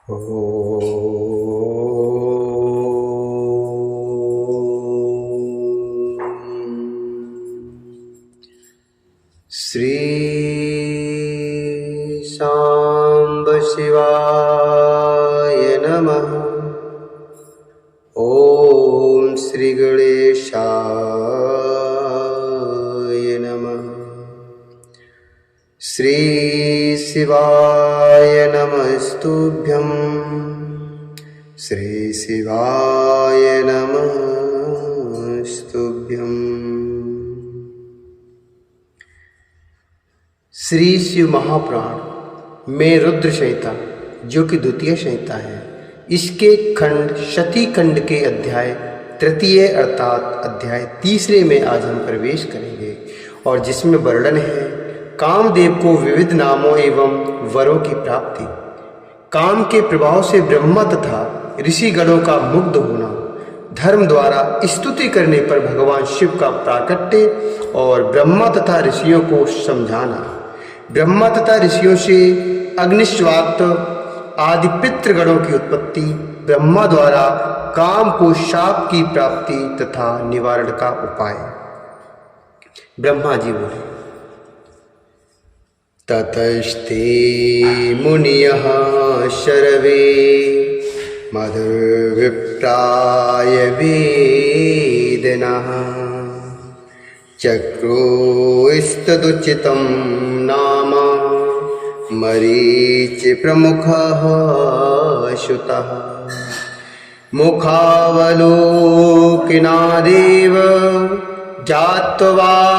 श्री सांब शिवाय नमः। ओम श्री गणेशाय नमः। श्री शिवाय नमस्तुभ्यं। श्री शिवाय नमस्तुभ्यं। श्री शिव महापुराण में रुद्र संहिता, जो कि द्वितीय संहिता है, इसके खंड शती खंड के अध्याय तृतीय अर्थात अध्याय तीसरे में आज हम प्रवेश करेंगे, और जिसमें वर्णन है कामदेव को विविध नामों एवं वरों की प्राप्ति, काम के प्रभाव से ब्रह्मा तथा ऋषिगणों का मुग्ध होना, धर्म द्वारा स्तुति करने पर भगवान शिव का प्राकट्य और ब्रह्मा तथा ऋषियों को समझाना, ब्रह्मा तथा ऋषियों से अग्निश्वात आदि पितृगणों की उत्पत्ति, ब्रह्मा द्वारा काम को शाप की प्राप्ति तथा निवारण का उपाय। ब्रह्मा जी बोले, ततस्ते मुनियः शर्वे मधुर्विप्राय वेदनः चक्रोस्तदुचितं नाम मरीचि प्रमुखः श्रुतः मुखावलोकनादेव जात्वावृतान्तुमन्यतः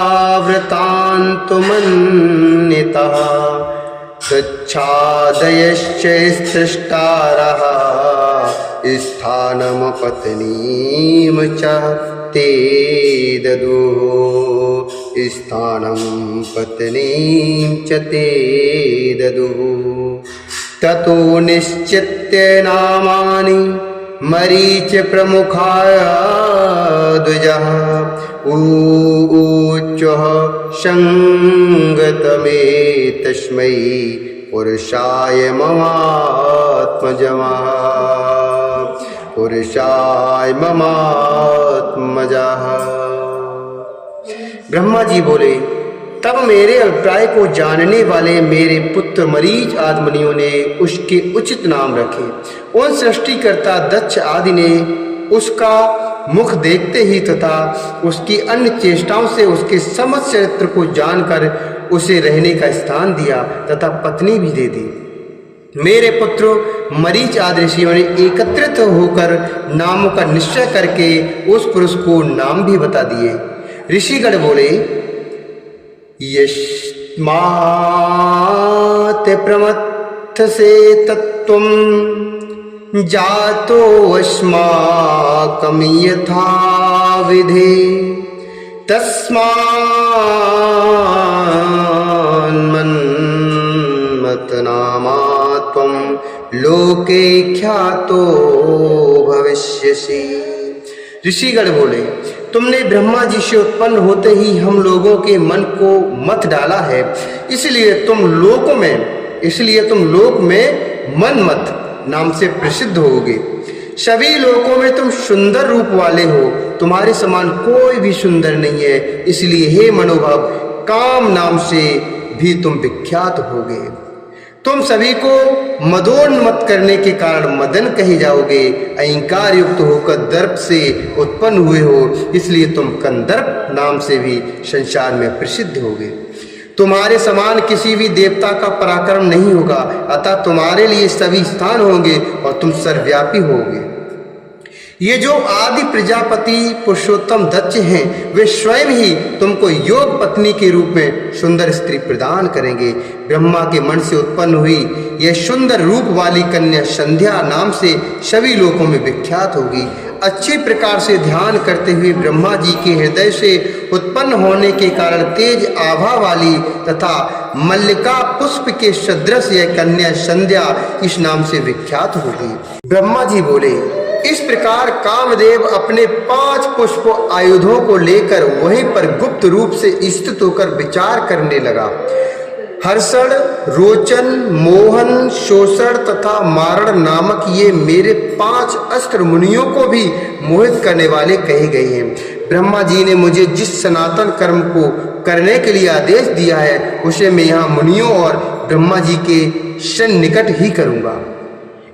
स्वच्छादयश्च स्रष्टारः स्थानमपत्नीं च ते ददुः स्थानं पत्नीं च ते ददुः ततो निश्चित्य नामानि मरीच प्रमुखाय द्विजः ऊचुः संगतमे तस्मै पुरुषाय ममात्मजः पुरुषाय ममात्मजः। ब्रह्मा जी बोले, तब मेरे अभिप्राय को जानने वाले मेरे पुत्र मरीच आदि मुनियों ने उसके उचित नाम रखे। उन सृष्टिकर्ता दक्ष आदि ने उसका मुख देखते ही तथा उसकी अन्य चेष्टाओं से उसके समस्त चरित्र को जानकर उसे रहने का स्थान दिया तथा पत्नी भी दे दी। मेरे पुत्र मरीच आदि ऋषियों ने एकत्रित होकर नामों का निश्चय करके उस पुरुष को नाम भी बता दिए। ऋषिगण बोले, यस्मात् प्रमथसे तत्त्वं जातो अस्माकं यथा विधे तस्मान्मन्मथनामा त्वं लोके ख्यातो भविष्यसि। ऋषिगण बोले, तुमने ब्रह्मा जी से उत्पन्न होते ही हम लोगों के मन को मत डाला है, इसलिए तुम लोक में मनमत नाम से प्रसिद्ध होगे। सभी लोकों में तुम सुंदर रूप वाले हो, तुम्हारे समान कोई भी सुंदर नहीं है, इसलिए हे मनोभाव काम नाम से भी तुम विख्यात होगे। तुम सभी को मदोन्मत करने के कारण मदन कहे जाओगे। अहंकार युक्त होकर दर्प से उत्पन्न हुए हो, इसलिए तुम कंदर्प नाम से भी संसार में प्रसिद्ध होगे। तुम्हारे समान किसी भी देवता का पराक्रम नहीं होगा, अतः तुम्हारे लिए सभी स्थान होंगे और तुम सर्वव्यापी होगे। ये जो आदि प्रजापति पुरुषोत्तम दक्ष हैं, वे स्वयं ही तुमको योग पत्नी के रूप में सुंदर स्त्री प्रदान करेंगे। ब्रह्मा के मन से उत्पन्न हुई यह सुंदर रूप वाली कन्या संध्या नाम से सभी लोकों में विख्यात होगी। अच्छे प्रकार से ध्यान करते हुए ब्रह्मा जी के हृदय से उत्पन्न होने के कारण तेज आभा वाली तथा मल्लिका पुष्प के सदृश यह कन्या संध्या इस नाम से विख्यात होगी। ब्रह्मा जी बोले, इस प्रकार कामदेव अपने 5 पुष्प आयुधों को लेकर वहीं पर गुप्त रूप से स्थित होकर विचार करने लगा। हर्षण, रोचन, मोहन, शोषण तथा मारण नामक ये मेरे 5 अस्त्र मुनियों को भी मोहित करने वाले कहे गए हैं। ब्रह्मा जी ने मुझे जिस सनातन कर्म को करने के लिए आदेश दिया है उसे मैं यहाँ मुनियों और ब्रह्मा जी के सन्निकट ही करूँगा।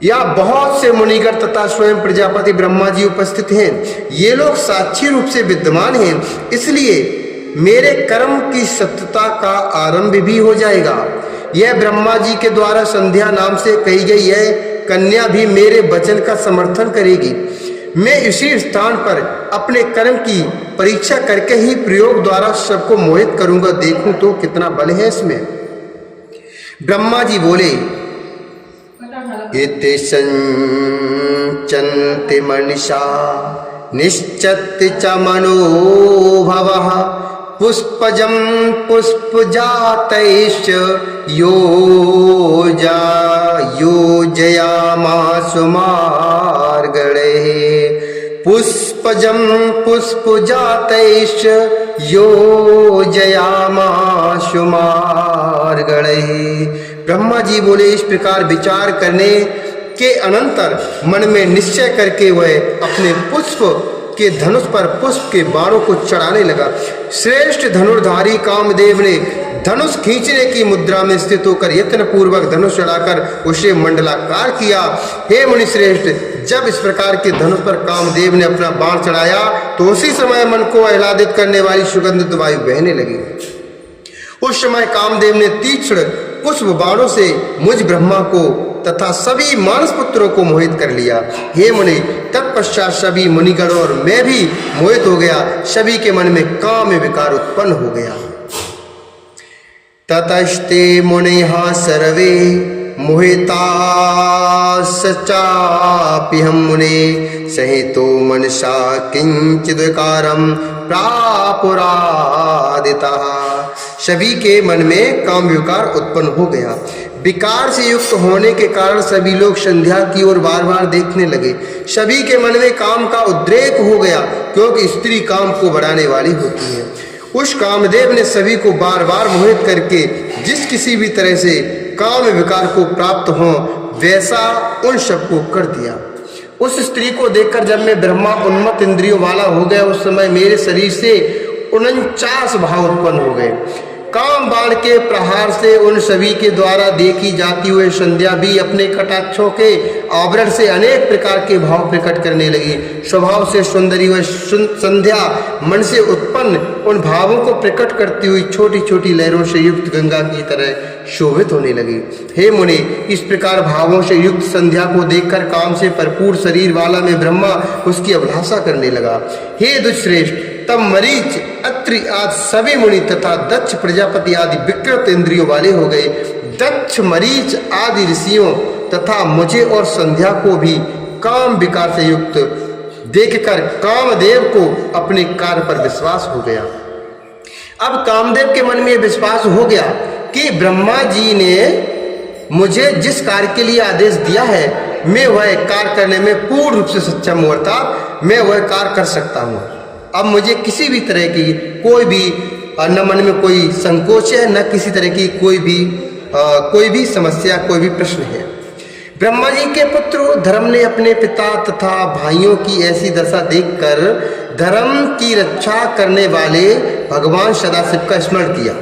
यहाँ बहुत से मुनिगण तथा स्वयं प्रजापति ब्रह्मा जी उपस्थित हैं। ये लोग साक्षी रूप से विद्यमान हैं, इसलिए मेरे कर्म की सत्यता का आरंभ भी हो जाएगा। यह ब्रह्मा जी के द्वारा संध्या नाम से कही गई यह कन्या भी मेरे वचन का समर्थन करेगी। मैं इसी स्थान पर अपने कर्म की परीक्षा करके ही प्रयोग द्वारा सबको मोहित करूंगा, देखूं तो कितना बल है इसमें। ब्रह्मा जी बोले, इति संचन्ति मनीषा निश्चत्ति च मनोभवः पुष्पजं पुष्पजातैश्च योजयामासु मार्गणे। पुष्पजं पुष्पजातैश्च योजयामासु मार्गणे। ब्रह्मा जी बोले, इस प्रकार विचार करने के अनंतर मन में निश्चय करके वह अपने पुष्प के धनुष पर पुष्प के बाणों को चढ़ाने लगा। श्रेष्ठ धनुर्धारी कामदेव ने धनुष खींचने की मुद्रा में स्थित होकर यत्न पूर्वक धनुष चढ़ाकर उसे मंडलाकार किया। हे मुनि श्रेष्ठ, जब इस प्रकार के धनुष पर कामदेव ने अपना बाण चढ़ाया तो उसी समय मन को आह्लादित करने वाली सुगंधित वायु बहने लगी। उस समय कामदेव ने तीक्ष्ण पुष्प बाणों से मुझ ब्रह्मा को तथा सभी मानस पुत्रों को मोहित कर लिया। हे मुनि, तत्पश्चात सभी मुनिगण और मैं भी मोहित हो गया। सभी के मन में काम विकार उत्पन्न हो गया। ततस्ते मुनिः सर्वे मोहिताश्चाप्यहं मुने सहितो मनसा किंचिद्विकारं प्रापुरादितः। सभी के मन में काम विकार उत्पन्न हो गया। विकार से युक्त होने के कारण सभी लोग संध्या की ओर बार बार देखने लगे। सभी के मन में काम का उद्रेक हो गया, क्योंकि स्त्री काम को बढ़ाने वाली होती है। उस कामदेव ने सभी को बार बार मोहित करके जिस किसी भी तरह से काम विकार को प्राप्त हो वैसा उन सबको कर दिया। उस स्त्री को देखकर जब मैं ब्रह्मा उन्मत्त इंद्रियों वाला हो गया, उस समय मेरे शरीर से 49 भाव उत्पन्न हो गए। काम बाण के प्रहार से उन सभी के द्वारा देखी जाती हुई संध्या भी अपने कटाक्षों के आवरण से अनेक प्रकार के भाव प्रकट करने लगी। स्वभाव से सुंदरी व संध्या मन से उत्पन्न उन भावों को प्रकट करती हुई छोटी छोटी लहरों से युक्त गंगा की तरह शोभित होने लगी। हे मुनि, इस प्रकार भावों से युक्त संध्या को देखकर काम से भरपूर शरीर वाला में ब्रह्मा उसकी अभिलाषा करने लगा। हे दुष्श्रेष्ठ, तब मरीच, अत्रि आदि सभी मुनि तथा दक्ष प्रजापति आदि विकृत इंद्रियों वाले हो गए। दक्ष, मरीच आदि ऋषियों तथा मुझे और संध्या को भी काम विकार से युक्त देखकर कामदेव को अपने कार्य पर विश्वास हो गया। अब कामदेव के मन में विश्वास हो गया कि ब्रह्मा जी ने मुझे जिस कार्य के लिए आदेश दिया है मैं वह कार्य करने में पूर्ण रूप से सक्षम हूँ, अर्थात मैं वह कार्य कर सकता हूँ। अब मुझे किसी भी तरह की कोई भी न मन में कोई संकोच है, न किसी तरह की कोई भी समस्या, कोई भी प्रश्न है। ब्रह्मा जी के पुत्र धर्म ने अपने पिता तथा भाइयों की ऐसी दशा देखकर धर्म की रक्षा करने वाले भगवान सदाशिव का स्मरण किया।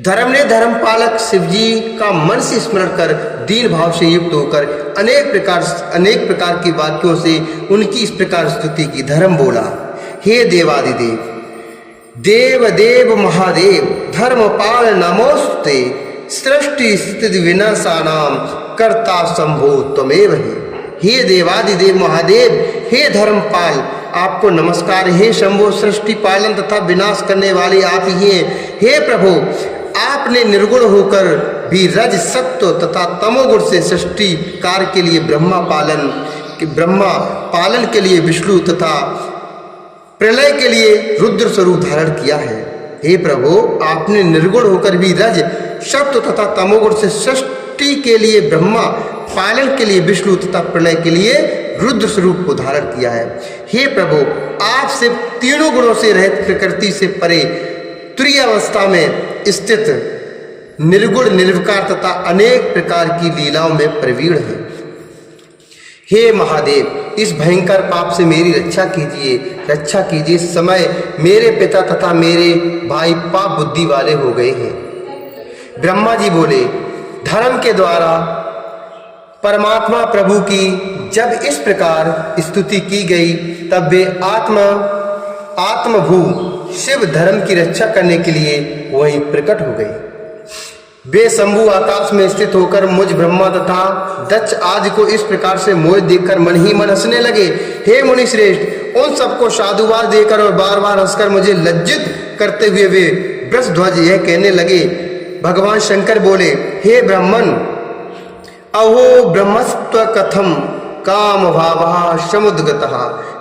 धर्म ने धर्मपालक शिवजी का मन से स्मरण कर दीन भाव से युक्त होकर अनेक प्रकार के वाक्यों से उनकी इस प्रकार स्तुति की। धर्म बोला, हे देवादिदेव, देव देव महादेव, धर्मपाल नमोस्ते, सृष्टि स्थिति विनाशानाम कर्ता शंभो त्वमेव हे देवादिदेव महादेव, हे धर्मपाल, आपको नमस्कार। हे शंभो, सृष्टि पालन तथा विनाश करने वाले आप ही हैं। हे प्रभु, आपने निर्गुण होकर भी रज, सत्व तथा तमोगुण से सृष्टि कार्य के लिए ब्रह्मा पालन के लिए विष्णु तथा प्रलय के लिए रुद्र स्वरूप धारण किया है। हे प्रभु, आपने निर्गुण होकर भी रज, सत्व तथा तमोगुण से सृष्टि के लिए ब्रह्मा, पालन के लिए विष्णु तथा प्रलय के लिए रुद्र स्वरूप को धारण किया है। हे प्रभु, आप सिर्फ तीनों गुणों से रहित प्रकृति से परे तुरीय अवस्था में स्थित निर्गुण निर्विकार तथा अनेक प्रकार की लीलाओं में प्रवीण हैं। हे महादेव, इस भयंकर पाप से मेरी रक्षा कीजिए। इस समय मेरे पिता तथा मेरे भाई पाप बुद्धि वाले हो गए हैं। ब्रह्मा जी बोले, धर्म के द्वारा परमात्मा प्रभु की जब इस प्रकार स्तुति की गई, तब वे आत्मभू शिव धर्म की रक्षा करने के लिए वहीं प्रकट हो गए। वे शंभु आकाश में स्थित होकर मुझ ब्रह्मा तथा दक्ष आदि को इस प्रकार से मोहित देखकर मन ही मन हंसने लगे। हे मुनि श्रेष्ठ, उन सबको साधुवाद देकर और बार बार हंसकर मुझे लज्जित करते हुए वे वृषध्वज यह कहने लगे। भगवान शंकर बोले, हे ब्राह्मण, अहो ब्रह्मस्त्व कथम काम भावः समुद्गतः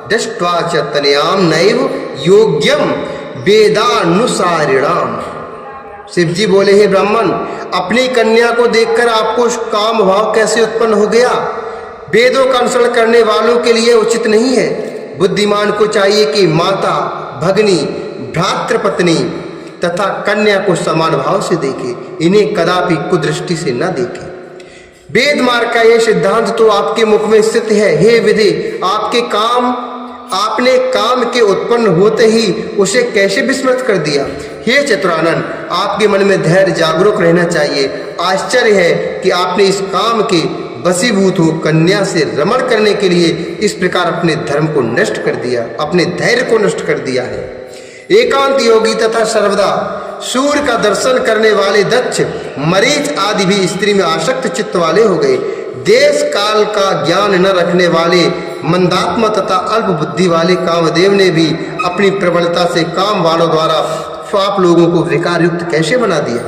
दृष्ट्वा च तनयाम नैव योग्यम वेदानुसारिणाम। शिव जी बोले, हे ब्राह्मण, अपनी कन्या को देखकर आपको काम भाव कैसे उत्पन्न हो गया? वेदों का अनुसरण करने वालों के लिए उचित नहीं है। बुद्धिमान को चाहिए कि माता, भगनी, भ्रातृपत्नी तथा कन्या को समान भाव से देखे, इन्हें कदापि कुदृष्टि से न देखे। वेद मार्ग का यह सिद्धांत तो आपके मुख में स्थित है। हे विधि, आपने काम के उत्पन्न होते ही उसे कैसे विस्मृत कर दिया? हे चतुरानन, आपके मन में धैर्य जागरूक रहना चाहिए। आश्चर्य है कि आपने इस काम के वशीभूत हो कन्या से रमण करने के लिए इस प्रकार अपने धर्म को नष्ट कर दिया, अपने धैर्य को नष्ट कर दिया है। एकांत योगी तथा सर्वदा सूर्य का दर्शन करने वाले दक्ष, मरीच आदि भी स्त्री में आसक्त चित्त वाले हो गए। देश काल का ज्ञान न रखने वाले मंदात्मा तथा अल्प बुद्धि वाले कामदेव ने भी अपनी प्रबलता से काम वालों द्वारा आप लोगों को विकार युक्त कैसे बना दिया?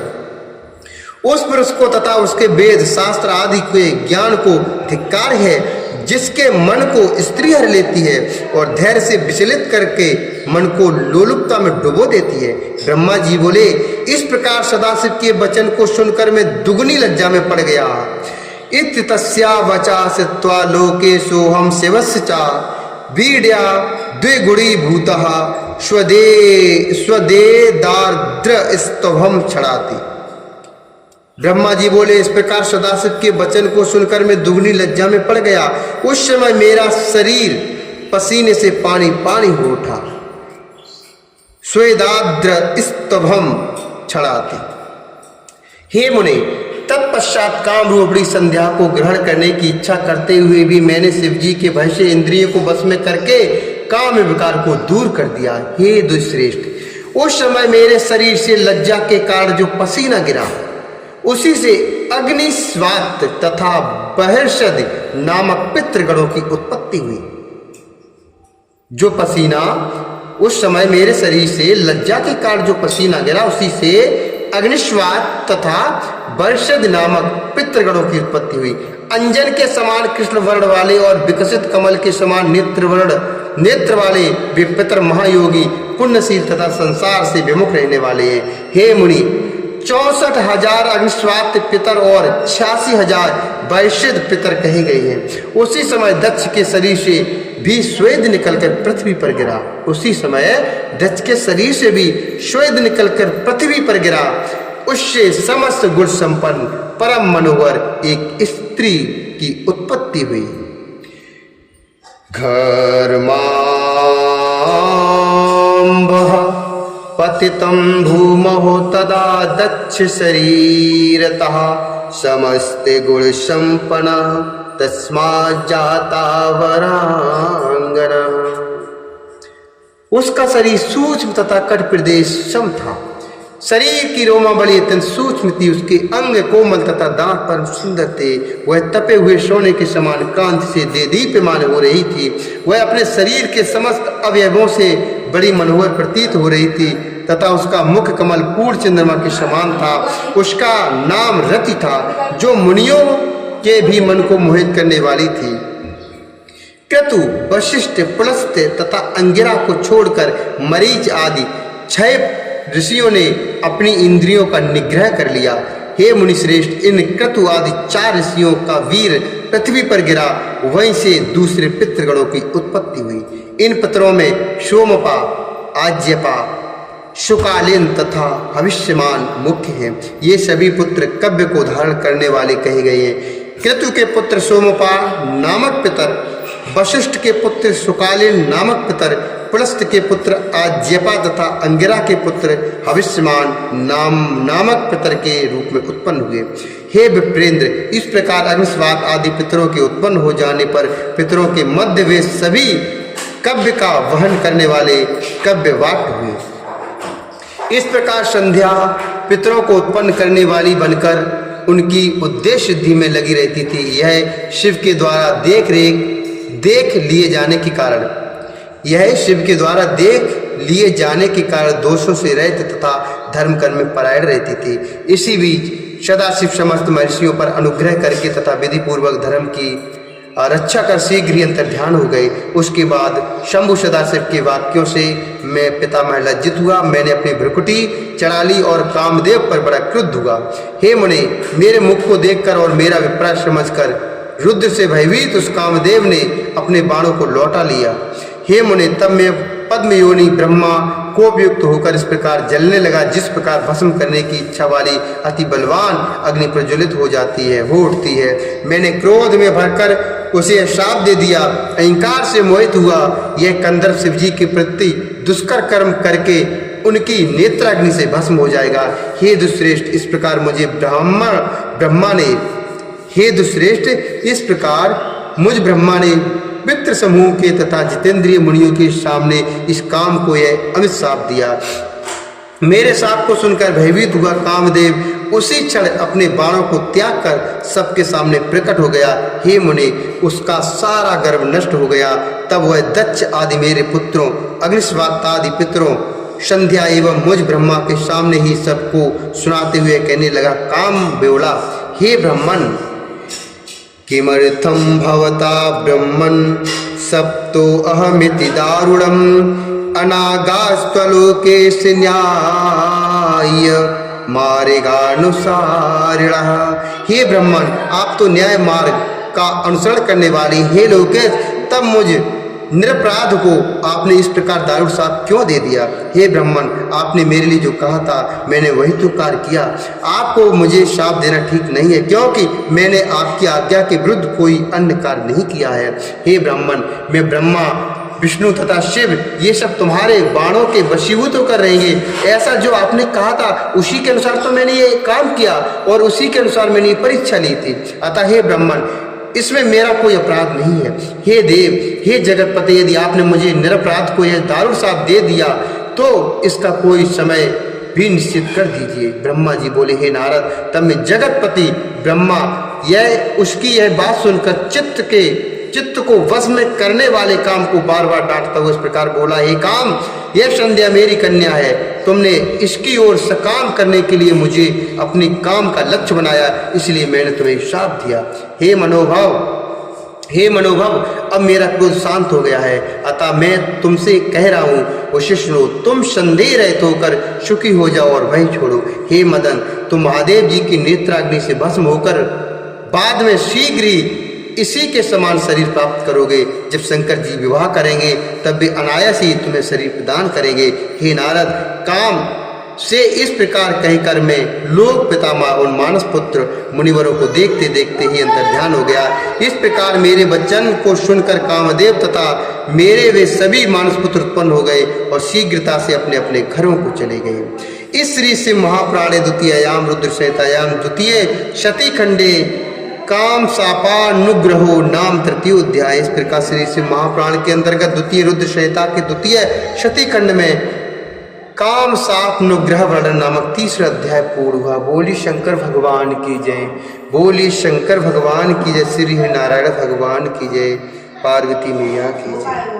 उस पुरुष को तथा उसके वेद शास्त्र आदि के ज्ञान को धिक्कार है, जिसके मन को स्त्री हर लेती है और धैर्य से विचलित करके मन को लोलुपता में डुबो देती है। ब्रह्मा जी बोले, इस प्रकार सदाशिव के वचन को सुनकर मैं दुगनी लज्जा में पड़ गया। इत तस्या वचा सित्वा लोके सोहम शिवस्य चा वीड्या द्विगुणी भूतः स्वदे दार्द्र स्तभम छड़ाती। ब्रह्मा जी बोले, इस प्रकार सदाशिव के वचन को सुनकर मैं दुगनी लज्जा में पड़ गया। उस समय मेरा शरीर पसीने से पानी पानी हो उठा। स्वेदाद्र स्तभम छड़ाती। हे मुने, तत्पश्चात काम रूपी संध्या को ग्रहण करने की इच्छा करते हुए भी मैंने शिव जी के भय से इंद्रियों को वश में करके काम विकार को दूर कर दिया। हे दुष्श्रेष्ठ, उस समय मेरे शरीर से लज्जा के कारण जो पसीना गिरा, उसी से अग्निस्वात तथा बहिर्षद नामक पितृगणों की उत्पत्ति हुई। जो पसीना उस समय मेरे शरीर से लज्जा के कारण जो पसीना गिरा, उसी से अग्निस्वात तथा बर्षद नामक पितृगणों की उत्पत्ति हुई। अंजन के समान कृष्ण वर्ण वाले और विकसित कमल के समान नेत्र वाले वे पितर महायोगी, पुण्यशील तथा संसार से विमुख रहने वाले हैं। हे मुनि, 64,000 अग्निस्वात पितर और 86,000 वैश्यद पितर कहे गए हैं। उसी समय दक्ष के शरीर से भी स्वेद निकलकर पृथ्वी पर गिरा। उसी समय दक्ष के शरीर से भी स्वेद निकलकर पृथ्वी पर गिरा। उससे समस्त गुण संपन्न परम मनोहर एक स्त्री की उत्पत्ति हुई। घर्मांब पतितं भूमौ तदा दक्ष शरीरतः समस्ते गुण संपन्न तस्मात् जाता वरांगना। उसका शरीर सूक्ष्म तथा कट प्रदेश सम था। शरीर की रोमावली अत्यंत सूक्ष्म थी। उसके अंग कोमल तथा दांत पर सुंदर थे। वह तपे हुए सोने के समान कांति से देदीप्यमान हो रही थी। वह अपने शरीर के समस्त अवयवों से बड़ी मनोहर प्रतीत हो रही थी तथा उसका मुख कमल पूर्ण चंद्रमा के समान था। उसका नाम रति था, जो मुनियों के भी मन को मोहित करने वाली थी। क्रतु, वशिष्ठ, पुलस्त्य तथा अंगिरा को छोड़कर मरीच आदि 6 ऋषियों ने अपनी इंद्रियों का निग्रह कर लिया। हे मुनिश्रेष्ठ, इन क्रतु आदि 4 ऋषियों का वीर पृथ्वी पर गिरा। वहीं से दूसरे पितृगणों की उत्पत्ति हुई। इन पितरों में सोमपा, आज्यपा, शुकालीन तथा भविष्यमान मुख्य हैं। ये सभी पुत्र कव्य को धारण करने वाले कहे गए हैं। क्रतु के पुत्र सोमपा नामक पितर, वशिष्ठ के पुत्र शुकालीन नामक पितर, पुलस्त के पुत्र आज्यपा तथा अंगिरा के पुत्र भविष्यमान नामक पितर के रूप में उत्पन्न हुए। हे विप्रेंद्र, इस प्रकार अग्निस्वात आदि पितरों के उत्पन्न हो जाने पर पितरों के मध्य वे सभी कव्य का वहन करने वाले कव्यवाक्य हुए। इस प्रकार संध्या पितरों को उत्पन्न करने वाली बनकर उनकी उद्देश्य सिद्धि में लगी रहती थी। यह शिव के द्वारा देख लिए जाने के कारण दोषों से रहित तथा धर्म कर्म में परायण रहती थी। इसी बीच सदाशिव समस्त महर्षियों पर अनुग्रह करके तथा विधि पूर्वक धर्म की रक्षा कर शीघ्र ही अंतर्ध्यान हो गए। उसके बाद शंभु सदाशिव के वाक्यों से मैं पितामह लज्जित हुआ। मैंने अपनी भ्रुकुटी चढ़ा ली और कामदेव पर बड़ा क्रुद्ध हुआ। हे मुने, मेरे मुख को देखकर और मेरा विप्राय समझकर रुद्र से भयभीत उस कामदेव ने अपने बाणों को लौटा लिया। हे मुने, तब मैं पद्म योनि ब्रह्मा कोपयुक्त होकर इस प्रकार जलने लगा जिस प्रकार भस्म करने की इच्छा वाली अति बलवान अग्नि प्रज्वलित हो जाती है, हो उठती है। मैंने क्रोध में भरकर उसे श्राप दे दिया। अहंकार से मोहित हुआ यह कंदर्प शिवजी के प्रति दुष्कर कर्म करके उनकी नेत्राग्नि से भस्म हो जाएगा। हे दुश्रेष्ठ, इस प्रकार मुझ ब्रह्मा ने मित्र समूह के तथा जितेंद्रिय मुनियों के सामने इस काम को यह अमित शाप दिया। मेरे शाप को सुनकर भयभीत हुआ कामदेव उसी क्षण अपने बाणों को त्याग कर सबके सामने प्रकट हो गया। हे मुने, उसका सारा गर्व नष्ट हो गया। तब वह दक्ष आदि मेरे पुत्रों, अग्निस्वात आदि पितरों, संध्या एवं मुझ ब्रह्मा के सामने ही सबको सुनाते हुए कहने लगा, काम बेवड़ा, हे ब्राह्मण, किमर्थं भवता ब्रह्मन् सप्तो अहमिति दारुणम् अनागास्त्वलोकेस्य न्याय मार्गानुसारिणः। हे ब्रह्मन, आप तो न्याय मार्ग का अनुसरण करने वाली, हे लोकेश, तब मुझ निरपराध को आपने इस प्रकार दारुण शाप क्यों दे दिया? हे ब्राह्मण, आपने मेरे लिए जो कहा था मैंने वही तो कार्य किया। आपको मुझे शाप देना ठीक नहीं है, क्योंकि मैंने आपकी आज्ञा के विरुद्ध कोई अन्य कार्य नहीं किया है। हे ब्राह्मण, मैं ब्रह्मा, विष्णु तथा शिव ये सब तुम्हारे बाणों के वशीभूत होकर रहेंगे। ऐसा जो आपने कहा था उसी के अनुसार तो मैंने ये काम किया और उसी के अनुसार मैंने ये परीक्षा ली थी। अतः हे ब्राह्मण, इसमें मेरा कोई अपराध नहीं है। हे देव, हे जगतपति, यदि आपने मुझे निरपराध को यह दारुण शाप दे दिया तो इसका कोई समय भी निश्चित कर दीजिए। ब्रह्मा जी बोले, हे नारद, तब में जगतपति ब्रह्मा उसकी यह बात सुनकर चित्त को वश में करने वाले काम को बार बार डांटता हुआ इस प्रकार बोला, हे काम, यह संध्या मेरी कन्या है। तुमने इसकी ओर सकाम करने के लिए मुझे अपनी काम का लक्ष्य बनाया, इसलिए मैंने तुम्हें शाप दिया। हे मनोभव, अब मेरा क्रोध शांत हो गया है, अतः मैं तुमसे कह रहा हूँ, वशिष्ठ लो, तुम संदेह रहित होकर सुखी हो जाओ और भय छोड़ो। हे मदन, तुम महादेव जी की नेत्राग्नि से भस्म होकर बाद में शीघ्र ही इसी के समान शरीर प्राप्त करोगे। जब शंकर जी विवाह करेंगे तब वे अनायास ही तुम्हें शरीर प्रदान करेंगे। हे नारद, काम से इस प्रकार कहकर मैं लोक पितामह और मानस पुत्र मुनिवरों को देखते देखते ही अंतर्ध्यान हो गया। इस प्रकार मेरे वचन को सुनकर कामदेव तथा मेरे वे सभी मानस पुत्र उत्पन्न हो गए और शीघ्रता से अपने अपने घरों को चले गए। इस श्री शिव महापुराणे द्वितीयायाम रुद्र संहितायाम द्वितीय शती खंडे काम शापानुग्रहो नाम तृतीय अध्याय। इस प्रकार श्री शिव महापुराण के अंतर्गत द्वितीय रुद्र संहिता के द्वितीय शती खंड में काम शापानुग्रह वर्णन नामक तीसरा अध्याय पूर्ण हुआ। बोली शंकर भगवान की जय, बोली शंकर भगवान की जय, श्री नारायण भगवान की जय, पार्वती मैया की जय।